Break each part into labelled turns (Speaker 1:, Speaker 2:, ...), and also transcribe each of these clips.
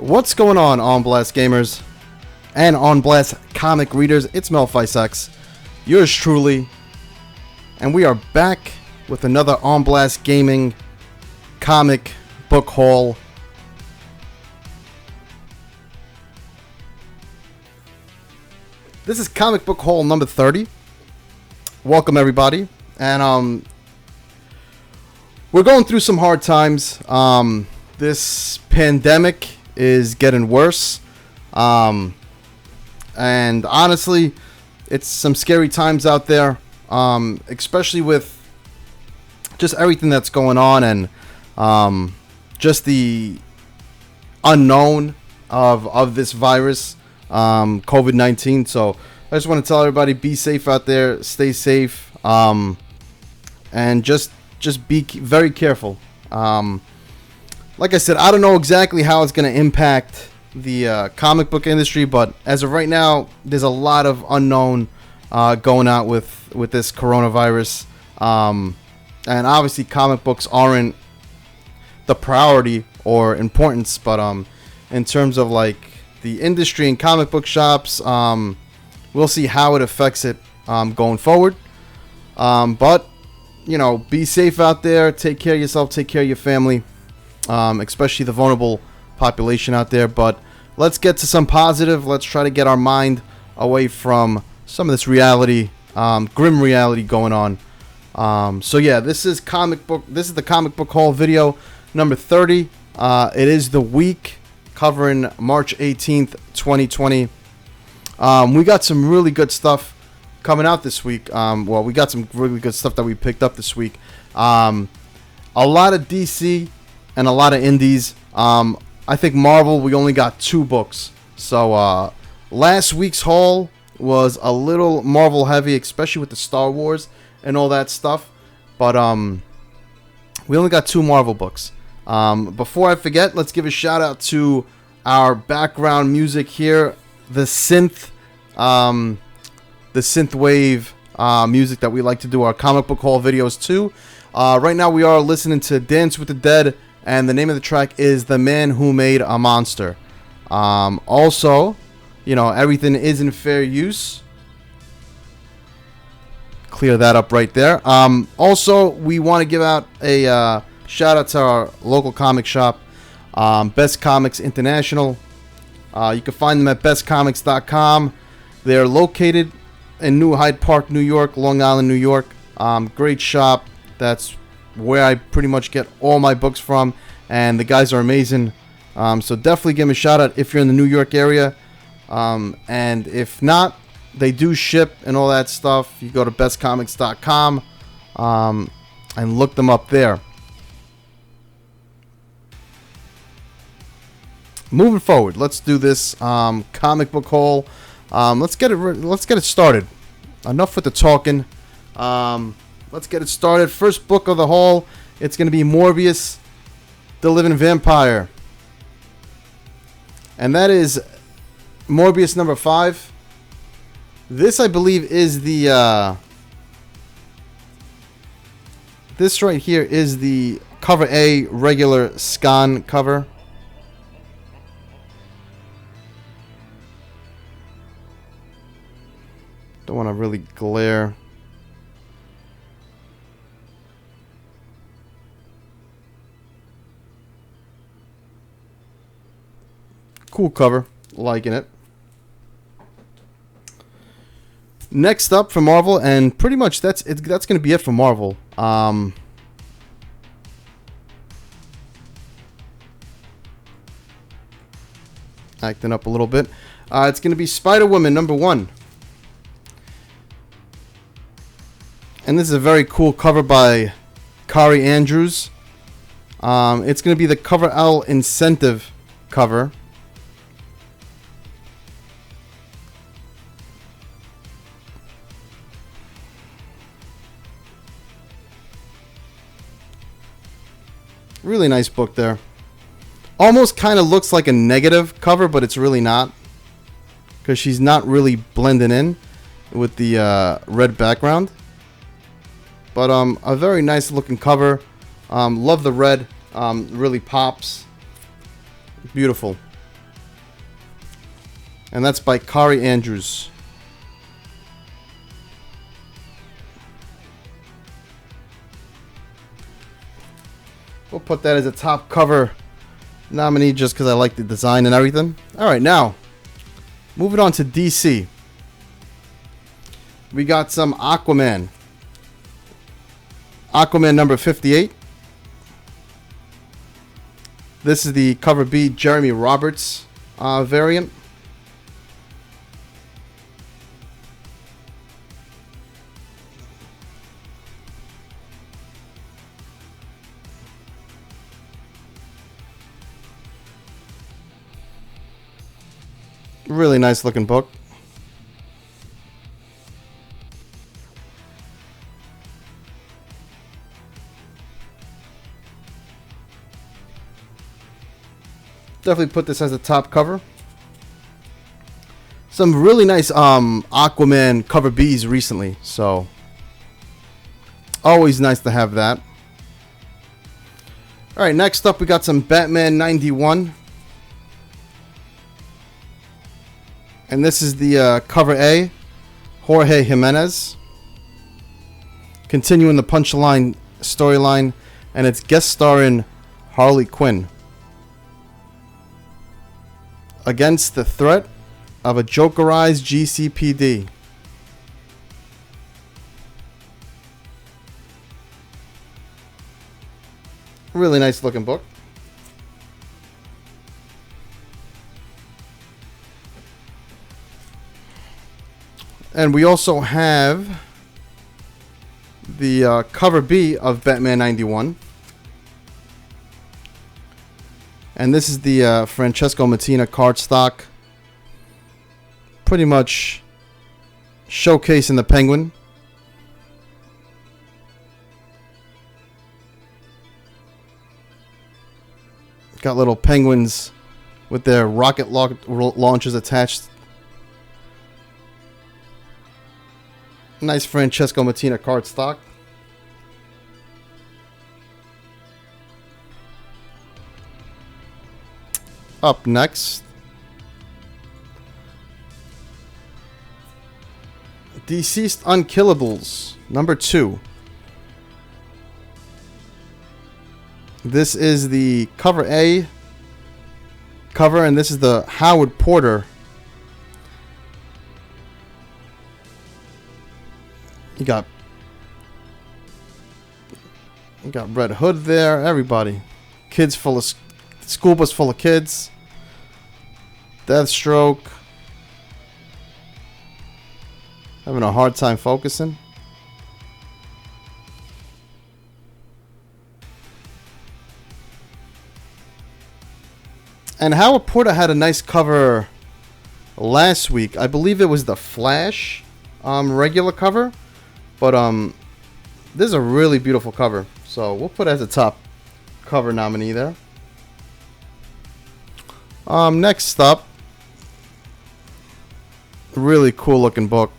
Speaker 1: What's going on Blast gamers and on Blast comic readers? It's Melfice, yours truly, and we are back with another On Blast Gaming comic book haul. This is comic book haul number 30. Welcome everybody, and we're going through some hard times. This pandemic is getting worse, and honestly, it's some scary times out there, especially with just everything that's going on and just the unknown of this virus, COVID-19. So I just want to tell everybody, be safe out there, stay safe, and just be very careful. Like I said, I don't know exactly how it's going to impact the comic book industry, but as of right now, there's a lot of unknown going out with this coronavirus. And obviously, comic books aren't the priority or importance, but in terms of like the industry and comic book shops, we'll see how it affects it going forward. But you know, be safe out there. Take care of yourself. Take care of your family. Especially the vulnerable population out there. But let's get to some positive. Let's try to get our mind away from some of this reality, grim reality going on. So yeah, this is the comic book haul video number 30. It is the week covering March 18th, 2020. We got some really good stuff coming out this week. Well, we got some really good stuff that we picked up this week. A lot of DC and a lot of indies. I think Marvel, we only got 2 books. So last week's haul was a little Marvel heavy, especially with the Star Wars and all that stuff. But we only got 2 Marvel books. Before I forget, let's give a shout out to our background music here, the synth wave music that we like to do our comic book haul videos to. Right now we are listening to Dance with the Dead, and the name of the track is The Man Who Made a Monster. Also, you know, everything is in fair use. Clear that up right there. Also, we want to give out a shout out to our local comic shop, Best Comics International. You can find them at bestcomics.com. They're located in New Hyde Park, New York, Long Island, New York. Great shop. That's where I pretty much get all my books from, and the guys are amazing. So definitely give them a shout out if you're in the New York area. And if not, they do ship and all that stuff. You go to bestcomics.com and look them up there. Moving forward, let's do this comic book haul. Let's get it started. Enough with the talking. Let's get it started. First book of the haul, it's going to be Morbius, the Living Vampire. And that is Morbius number 5. This, I believe, is the... this right here is the cover A regular Skan cover. Don't want to really glare. Cool cover, liking it. Next up for Marvel, and pretty much that's going to be it for Marvel. Acting up a little bit. It's going to be Spider-Woman number 1. And this is a very cool cover by Kaare Andrews. It's going to be the Cover L incentive cover. Really nice book there. Almost kind of looks like a negative cover, but it's really not, because she's not really blending in with the red background. But a very nice looking cover. Love the red. Really pops. Beautiful. And that's by Kaare Andrews. We'll put that as a top cover nominee just because I like the design and everything. Alright, now, moving on to DC. We got some Aquaman. Aquaman number 58. This is the cover B Jeremy Roberts variant. Really nice looking book. Definitely put this as a top cover. Some really nice Aquaman cover Bs recently, so always nice to have that. Alright, next up we got some Batman 91. And this is the cover A, Jorge Jimenez. Continuing the Punchline storyline, and it's guest starring Harley Quinn. Against the threat of a Jokerized GCPD. Really nice looking book. And we also have the cover B of Batman 91. And this is the Francesco Mattina cardstock. Pretty much showcasing the Penguin. Got little penguins with their rocket launchers attached. Nice Francesco Mattina cardstock. Up next, DCeased Unkillables number 2. This is the cover A cover, and this is the Howard Porter. You got Red Hood there. Everybody, kids full of school bus full of kids. Deathstroke having a hard time focusing. And Howard Porter had a nice cover last week. I believe it was the Flash regular cover. But this is a really beautiful cover. So we'll put it as a top cover nominee there. Next up, really cool looking book.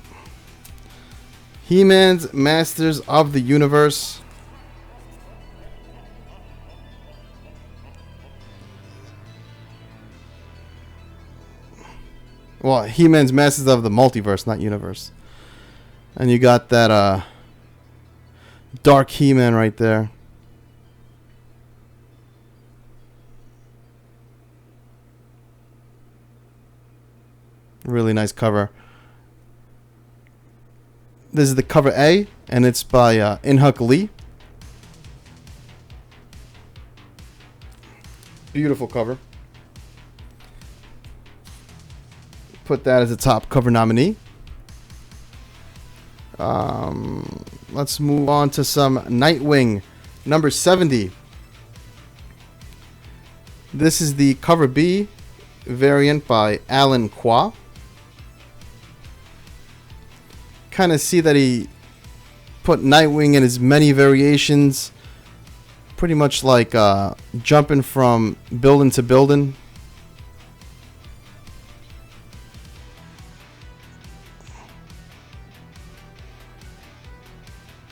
Speaker 1: He-Man's Masters of the Universe. Well, He-Man's Masters of the Multiverse, not Universe. And you got that Dark He-Man right there. Really nice cover. This is the cover A, and it's by Inhyuk Lee. Beautiful cover. Put that as a top cover nominee. Let's move on to some Nightwing number 70. This is the cover B variant by Alan Quah. Kind of see that he put Nightwing in his many variations, pretty much like jumping from building to building.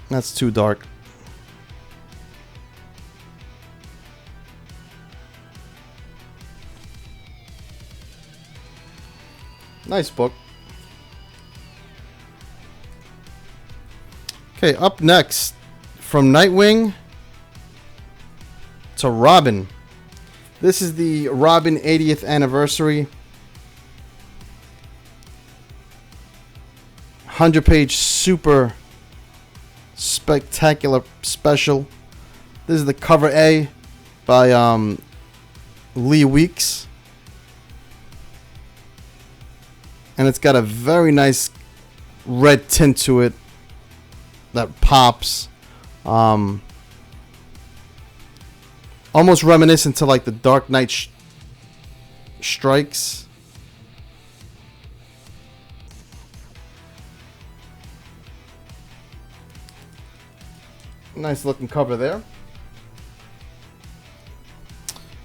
Speaker 1: That's too dark. Nice book. Okay, up next, from Nightwing to Robin. This is the Robin 80th anniversary. 100-page super spectacular special. This is the cover A by Lee Weeks. And it's got a very nice red tint to it that pops. Almost reminiscent to like the Dark Knight Strikes. Nice looking cover there.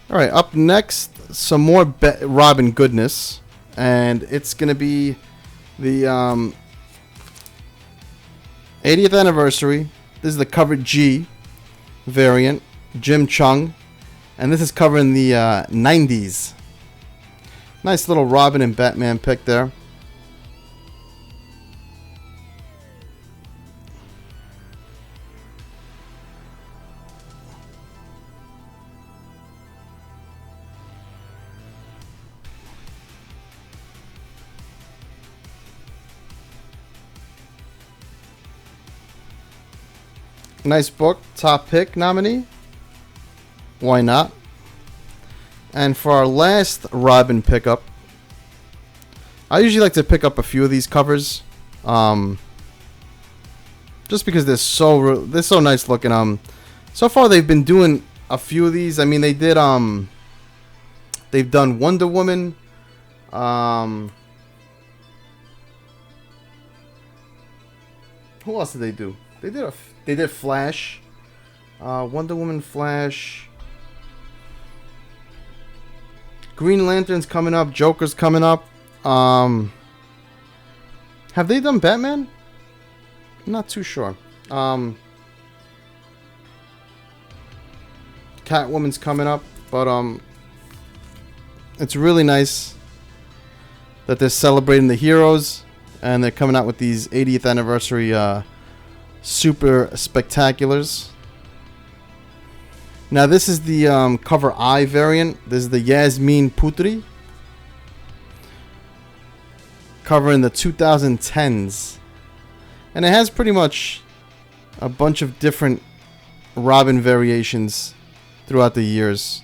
Speaker 1: Alright, up next, some more Robin goodness. And it's going to be the 80th anniversary. This is the cover G variant. Jim Cheung. And this is covering the 90s. Nice little Robin and Batman pick there. Nice book. Top pick nominee. Why not? And for our last Robin pickup, I usually like to pick up a few of these covers, just because they're so nice looking. So far they've been doing a few of these. I mean, they've done Wonder Woman. Who else did they do? They did Flash, Wonder Woman, Flash, Green Lantern's coming up, Joker's coming up. Have they done Batman? I'm not too sure. Catwoman's coming up, but it's really nice that they're celebrating the heroes and they're coming out with these 80th anniversary super spectaculars. Now this is the cover I variant. This is the Yasmine Putri, covering the 2010s, and it has pretty much a bunch of different Robin variations throughout the years.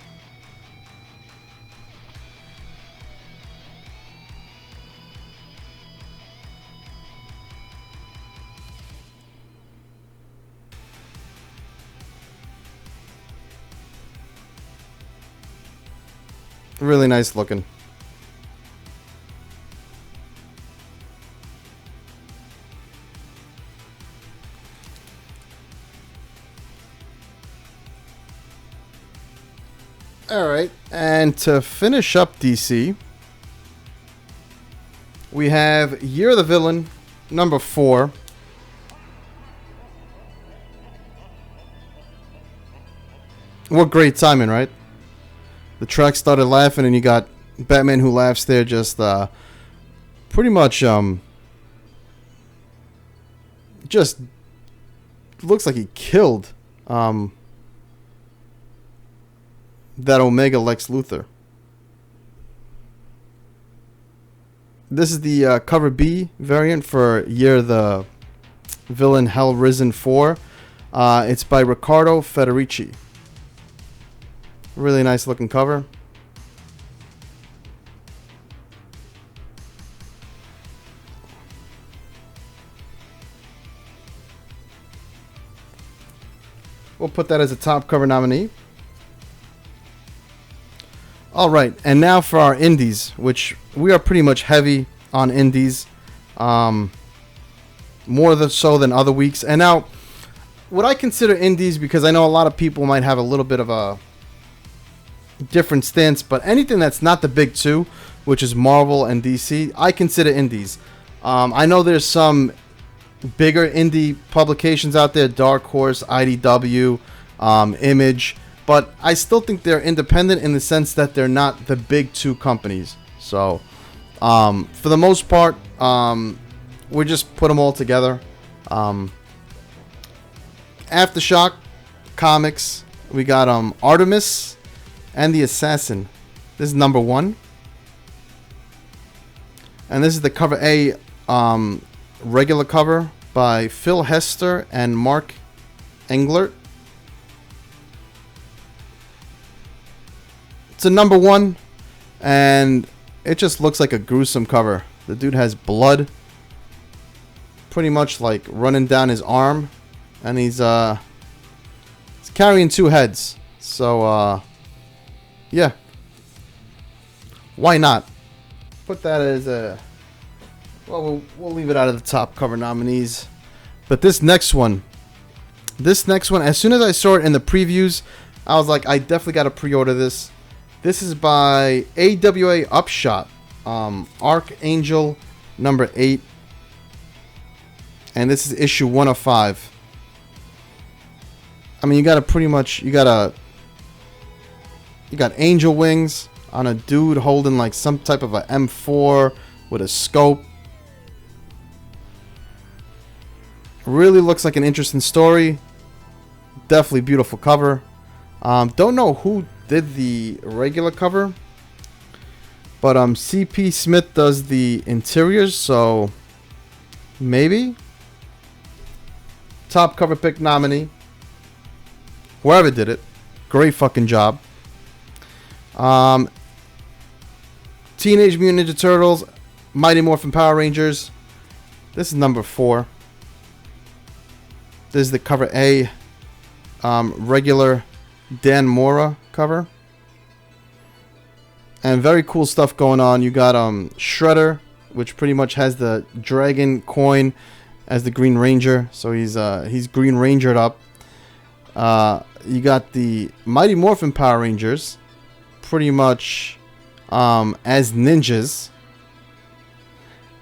Speaker 1: Really nice looking. Alright, and to finish up DC, we have Year of the Villain, number 4. What great timing, right? The track started laughing, and you got Batman Who Laughs there, just pretty much just looks like he killed that Omega Lex Luthor. This is the cover B variant for Year of the Villain Hell Risen 4. It's by Riccardo Federici. Really nice looking cover. We'll put that as a top cover nominee. Alright, and now for our indies, which we are pretty much heavy on indies. More so than other weeks. And now, what I consider indies, because I know a lot of people might have a little bit of a different stance, but anything that's not the big two, which is Marvel and DC, I consider indies. I know there's some bigger indie publications out there, Dark Horse, IDW, Image, but I still think they're independent in the sense that they're not the big two companies. So For the most part, we just put them all together. Aftershock Comics, we got Artemis and the Assassin. This is number 1. And this is the cover A, regular cover by Phil Hester and Mark Englert. It's a number 1, and it just looks like a gruesome cover. The dude has blood pretty much like running down his arm, and he's carrying 2 heads. So yeah, why not put that as a, well, we'll leave it out of the top cover nominees. But this next one, as soon as I saw it in the previews, I was like, I definitely got to pre-order this. This is by AWA Upshot, Archangel number 8, and this is issue 1 of 5. I mean, you got angel wings on a dude holding like some type of a M4 with a scope. Really looks like an interesting story. Definitely beautiful cover. Don't know who did the regular cover, but CP Smith does the interiors, so maybe top cover pick nominee. Whoever did it, great fucking job. Teenage Mutant Ninja Turtles, Mighty Morphin Power Rangers. This is number 4. This is the cover A, regular Dan Mora cover. And very cool stuff going on. You got Shredder, which pretty much has the dragon coin as the Green Ranger, so he's Green Rangered up. You got the Mighty Morphin Power Rangers, pretty much as ninjas.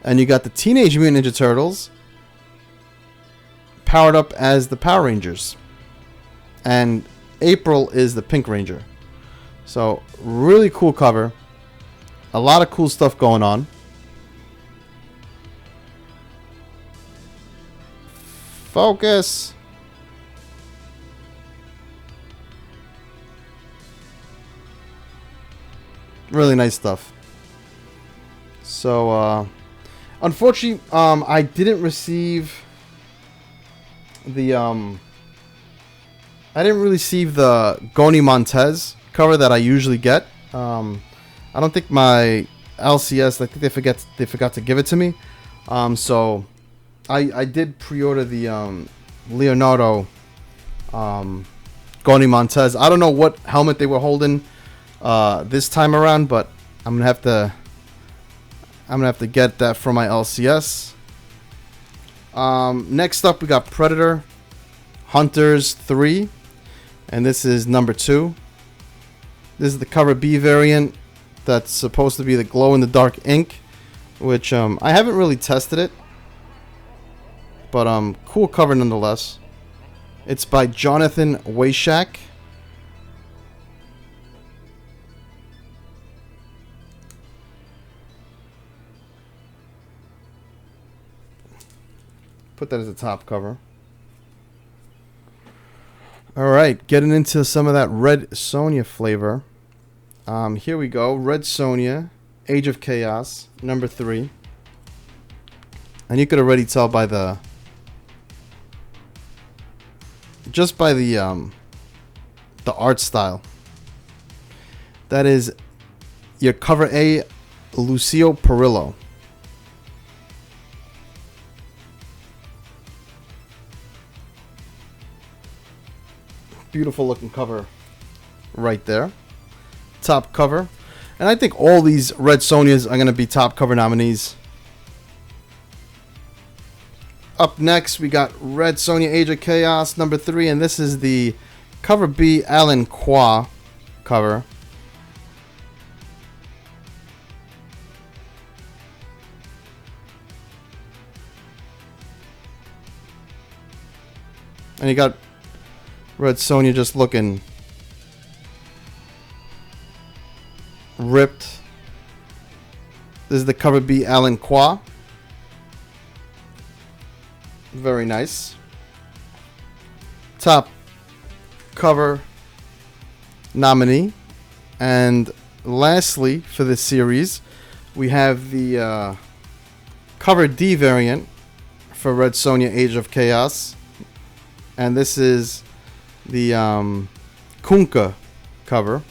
Speaker 1: And you got the Teenage Mutant Ninja Turtles powered up as the Power Rangers. And April is the Pink Ranger. So, really cool cover. A lot of cool stuff going on. Focus. Really nice stuff. So, unfortunately, I didn't receive the I didn't receive the Goni Montez cover that I usually get. I don't think my LCS, I think they forgot to give it to me. So I did pre-order the Leonardo Goni Montez. I don't know what helmet they were holding this time around, but I'm gonna have to get that from my LCS. Next up, we got Predator Hunters 3, and this is number 2. This is the cover B variant that's supposed to be the glow-in-the-dark ink, which I haven't really tested it, but cool cover nonetheless. It's by Jonathan Wayshak. Put that as a top cover. Alright, getting into some of that Red Sonja flavor. Here we go. Red Sonja, Age of Chaos, number 3. And you could already tell by the... just by the art style. That is your cover A, Lucio Parrillo. Beautiful looking cover right there. Top cover. And I think all these Red Sonjas are going to be top cover nominees. Up next, we got Red Sonja Age of Chaos number 3. And this is the cover B Alan Quah cover. And you got Red Sonja just looking ripped. This is the cover B Alan Quah. Very nice. Top cover nominee. And lastly, for this series, we have the cover D variant for Red Sonja Age of Chaos. And this is the Kunkka cover.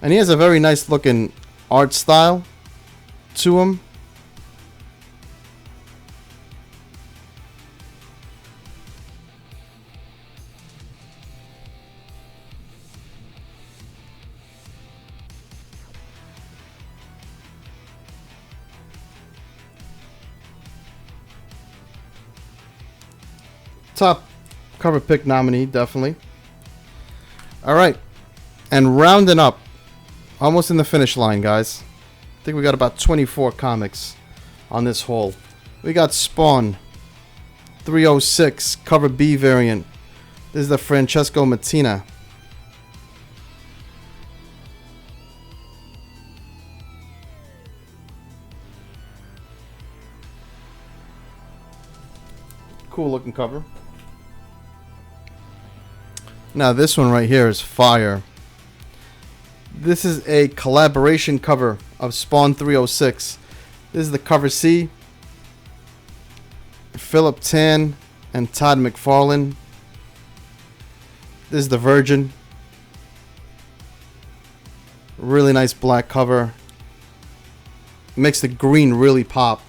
Speaker 1: And he has a very nice looking art style to him. Top cover pick nominee, definitely. Alright. And rounding up, almost in the finish line, guys. I think we got about 24 comics on this haul. We got Spawn 306, cover B variant. This is the Francesco Mattina. Cool looking cover. Now this one right here is fire. This is a collaboration cover of Spawn 306. This is the cover C. Philip Tan and Todd McFarlane. This is the Virgin. Really nice black cover. Makes the green really pop.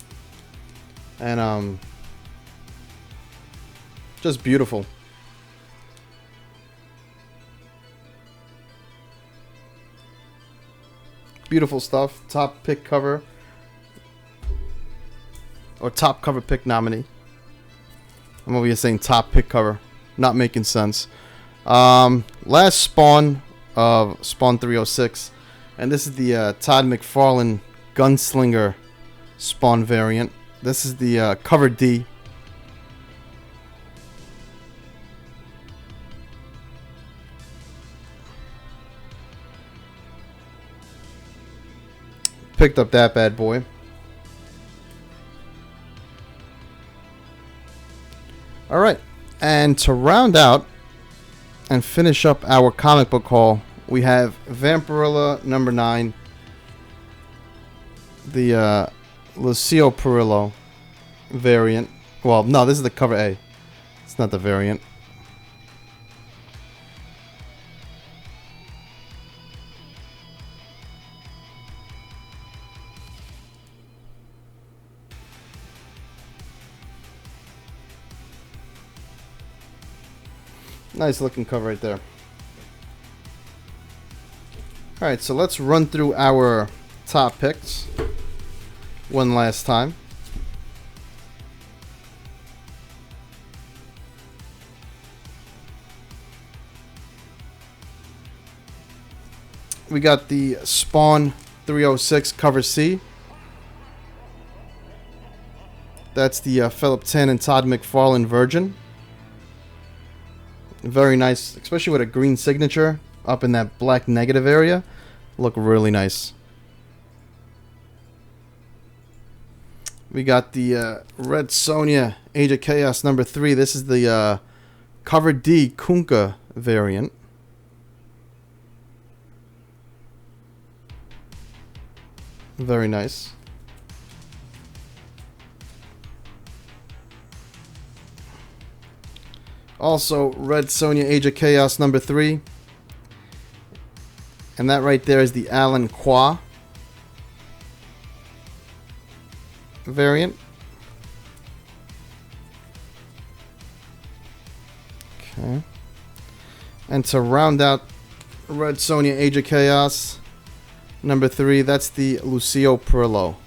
Speaker 1: And just beautiful. Beautiful stuff. Top pick cover. Or top cover pick nominee. I'm over here saying top pick cover. Not making sense. Last Spawn of Spawn 306. And this is the Todd McFarlane Gunslinger Spawn variant. This is the cover D. Picked up that bad boy. Alright, and to round out and finish up our comic book haul, we have Vampirilla number 9, the Lucio Parrillo variant. Well, no, this is the cover A. It's not the variant. Nice looking cover right there. Alright, so let's run through our top picks one last time. We got the Spawn 306 cover C. That's the Philip Tan and Todd McFarlane Virgin. Very nice, especially with a green signature up in that black negative area. Look really nice. We got the Red Sonja Age of Chaos number 3. This is the cover D Kunkka variant. Very nice. Also, Red Sonja Age of Chaos number 3. And that right there is the Alan Quah variant. Okay. And to round out Red Sonja Age of Chaos number 3, that's the Lucio Parrillo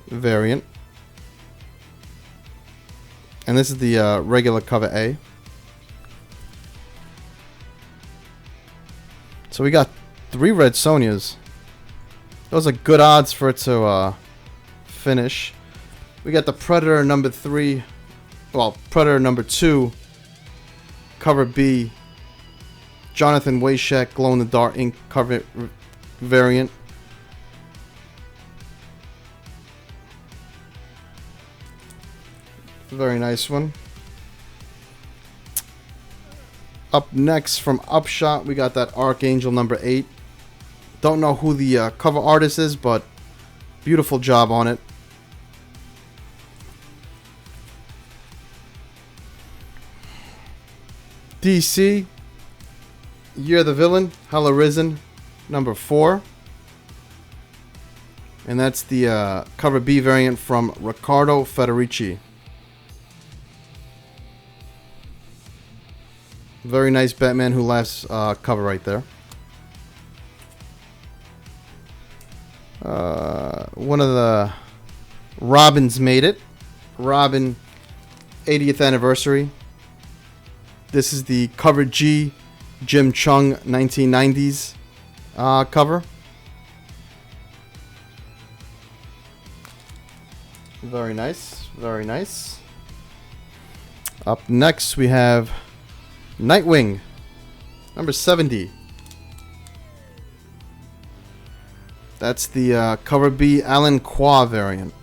Speaker 1: variant. And this is the regular cover A. So we got 3 Red Sonjas. Those are good odds for it to finish. We got the Predator number 3. Well, Predator number 2. Cover B. Jonathan Wayshak Glow in the Dark ink cover variant. Very nice one. Up next from Upshot, we got that Archangel number 8. Don't know who the cover artist is, but beautiful job on it. DC, You're the Villain, Arisen, number 4. And that's the cover B variant from Riccardo Federici. Very nice Batman Who Laughs cover right there. One of the Robins made it. Robin 80th anniversary. This is the cover G Cheung 1990s cover. Very nice. Very nice. Up next we have Nightwing number 70. That's the cover B Quah variant.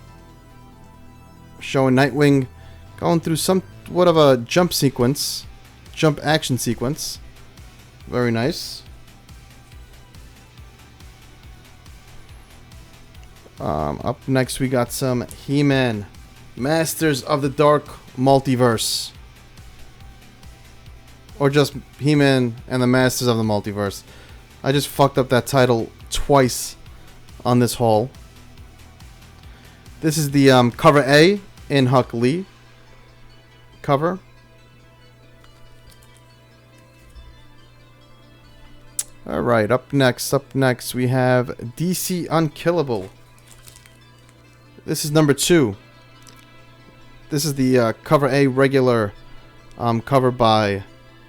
Speaker 1: Showing Nightwing going through somewhat of a jump action sequence. Very nice. Up next we got some He-Man, Masters of the Dark Multiverse. Or just He-Man and the Masters of the Multiverse. I just fucked up that title twice on this haul. This is the cover A in Huck Lee cover. Alright, up next we have DC Unkillable. This is number 2. This is the cover A regular cover by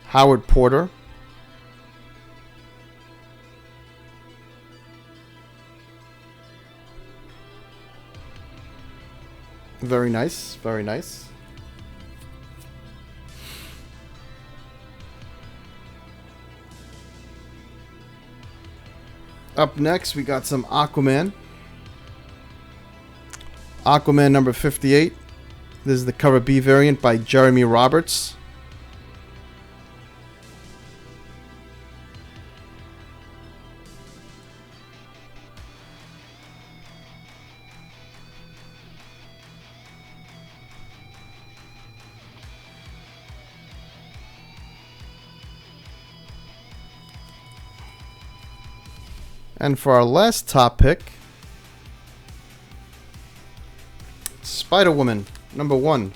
Speaker 1: Howard Porter. Very nice, very nice. Up next, we got some Aquaman. Aquaman number 58. This is the cover B variant by Jeremy Roberts. And for our last top pick, Spider-Woman, number 1.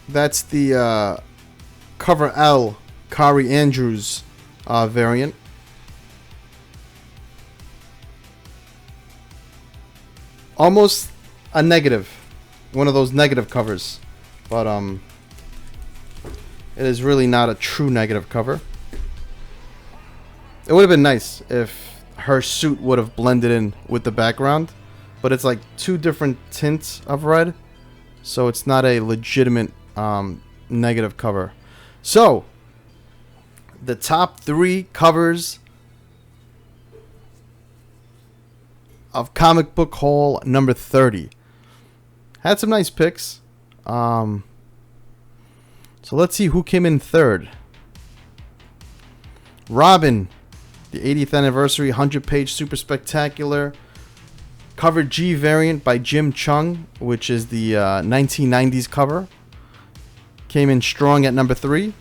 Speaker 1: That's the cover L, Kaare Andrews variant. Almost a negative. One of those negative covers. But it is really not a true negative cover. It would have been nice if her suit would have blended in with the background, but it's like 2 different tints of red, so it's not a legitimate negative cover. So, the top 3 covers of Comic Book Haul number 30. Had some nice picks. So let's see who came in third. Robin, the 80th anniversary 100-page super spectacular cover G variant by Cheung, which is the 1990s cover. Came in strong at number 3.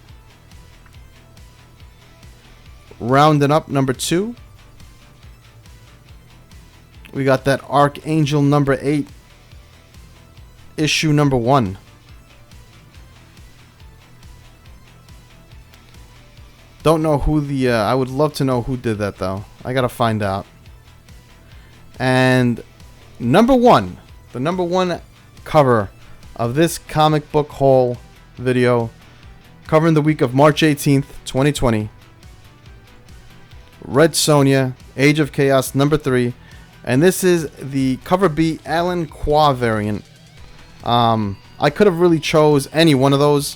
Speaker 1: Rounding up number 2. We got that Archangel number 8, issue number 1. Don't know who the... I would love to know who did that, though. I gotta find out. And number 1. The number 1 cover of this comic book haul video. Covering the week of March 18th, 2020. Red Sonja, Age of Chaos number 3. And this is the cover B Quah variant. I could have really chose any one of those.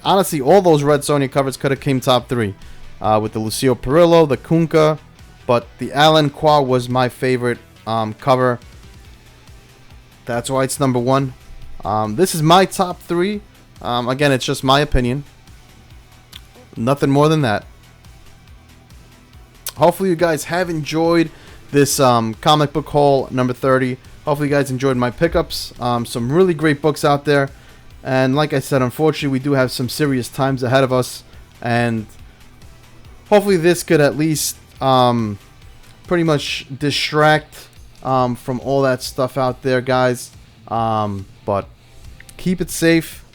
Speaker 1: Honestly, all those Red Sonja covers could have came top 3. With the Lucio Parrillo, the Kunka. But the Quah was my favorite cover. That's why it's number 1. This is my top 3. Again, it's just my opinion. Nothing more than that. Hopefully you guys have enjoyed this comic book haul number 30. Hopefully you guys enjoyed my pickups. Some really great books out there. And like I said, unfortunately, we do have some serious times ahead of us. And hopefully this could at least pretty much distract from all that stuff out there, guys. But keep it safe.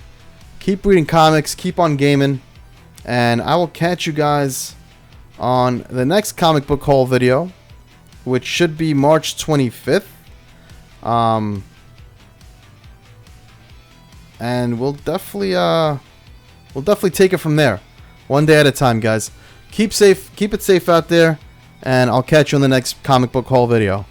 Speaker 1: Keep reading comics. Keep on gaming. And I will catch you guys on the next comic book haul video, which should be March 25th. And we'll definitely take it from there. One day at a time, guys. Keep it safe out there, and I'll catch you on the next comic book haul video.